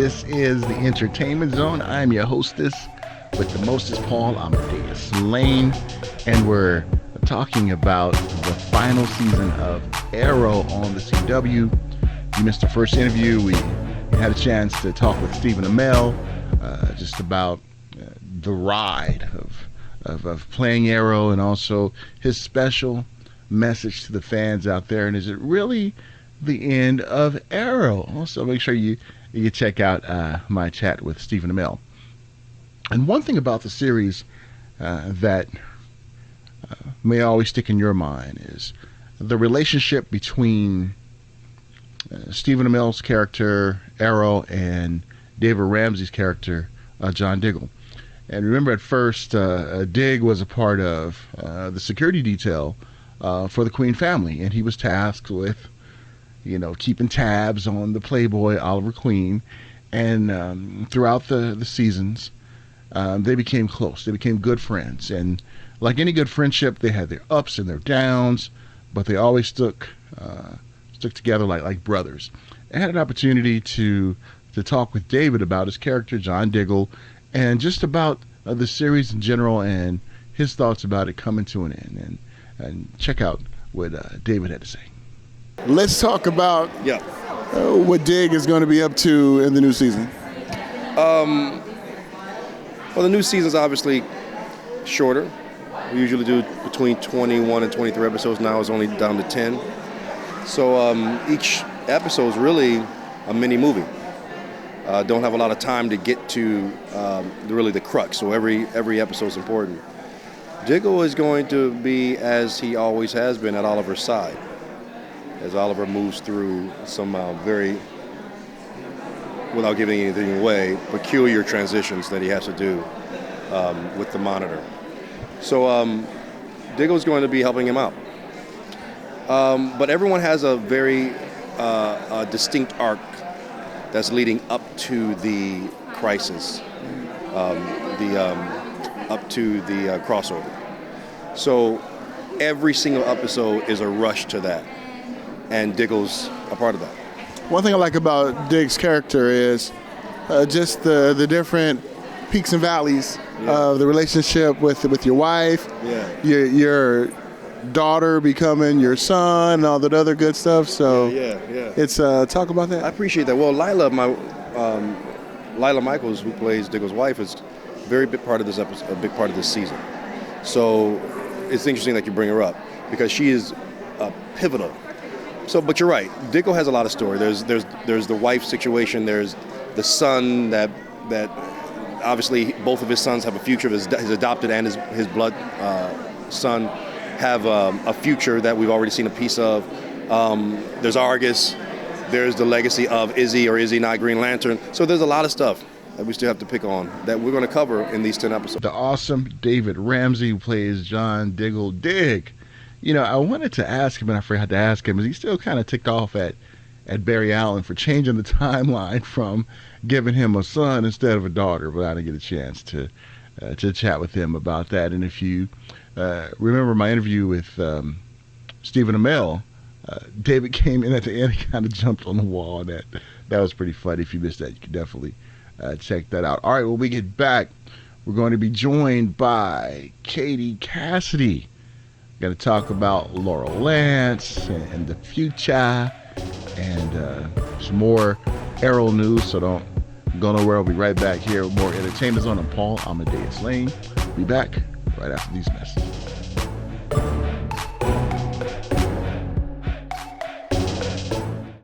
This is the Entertainment Zone. I'm your hostess with the mostest, Paul Amadeus Lane, and we're talking about the final season of Arrow on the CW. You missed the first interview. We had a chance to talk with Stephen Amell just about the ride of playing Arrow, and also his special message to the fans out there. And is it really the end of Arrow? Also, make sure you check out my chat with Stephen Amell. And one thing about the series that may always stick in your mind is the relationship between Stephen Amell's character, Arrow, and David Ramsey's character, John Diggle. And remember, at first, Dig was a part of the security detail for the Queen family, and he was tasked with, keeping tabs on the playboy Oliver Queen. And throughout the seasons, they became close. They became good friends. And like any good friendship, they had their ups and their downs, but they always stuck together like brothers. I had an opportunity to talk with David about his character, John Diggle, and just about the series in general and his thoughts about it coming to an end. And check out what David had to say. Let's talk about what Dig is going to be up to in the new season. Well, the new season's obviously shorter. We usually do between 21 and 23 episodes. Now it's only down to 10. So each episode is really a mini movie. Don't have a lot of time to get to really the crux. So every episode is important. Diggle is going to be, as he always has been, at Oliver's side, as Oliver moves through some very, without giving anything away, peculiar transitions that he has to do with the Monitor. So Diggle's going to be helping him out. But everyone has a very distinct arc that's leading up to the crisis, up to the crossover. So every single episode is a rush to that, and Diggle's a part of that. One thing I like about Dig's character is just the different peaks and valleys of the relationship with your wife, your daughter becoming your son, and all that other good stuff. So it's talk about that. I appreciate that. Well, Lila Michaels, who plays Diggle's wife, is a very big part of this episode, a big part of this season. So it's interesting that you bring her up because she is pivotal. So, but you're right. Diggle has a lot of story. There's the wife situation. There's the son that obviously both of his sons have a future. His adopted and his blood son have a future that we've already seen a piece of. There's Argus. There's the legacy of Izzy or Izzy not Green Lantern. So there's a lot of stuff that we still have to pick on that we're going to cover in these 10 episodes. The awesome David Ramsey, who plays John Diggle. Dig. I wanted to ask him, and I forgot to ask him, is he still kind of ticked off at Barry Allen for changing the timeline from giving him a son instead of a daughter? But I didn't get a chance to chat with him about that. And if you remember my interview with Stephen Amell, David came in at the end and kind of jumped on the wall. That was pretty funny. If you missed that, you can definitely check that out. All right, when we get back, we're going to be joined by Katie Cassidy. We're going to talk about Laurel Lance and the future and some more Arrow news. So don't go nowhere. I'll be right back here with more Entertainment Zone. I'm Paul Amadeus Lane. Be back right after these messages.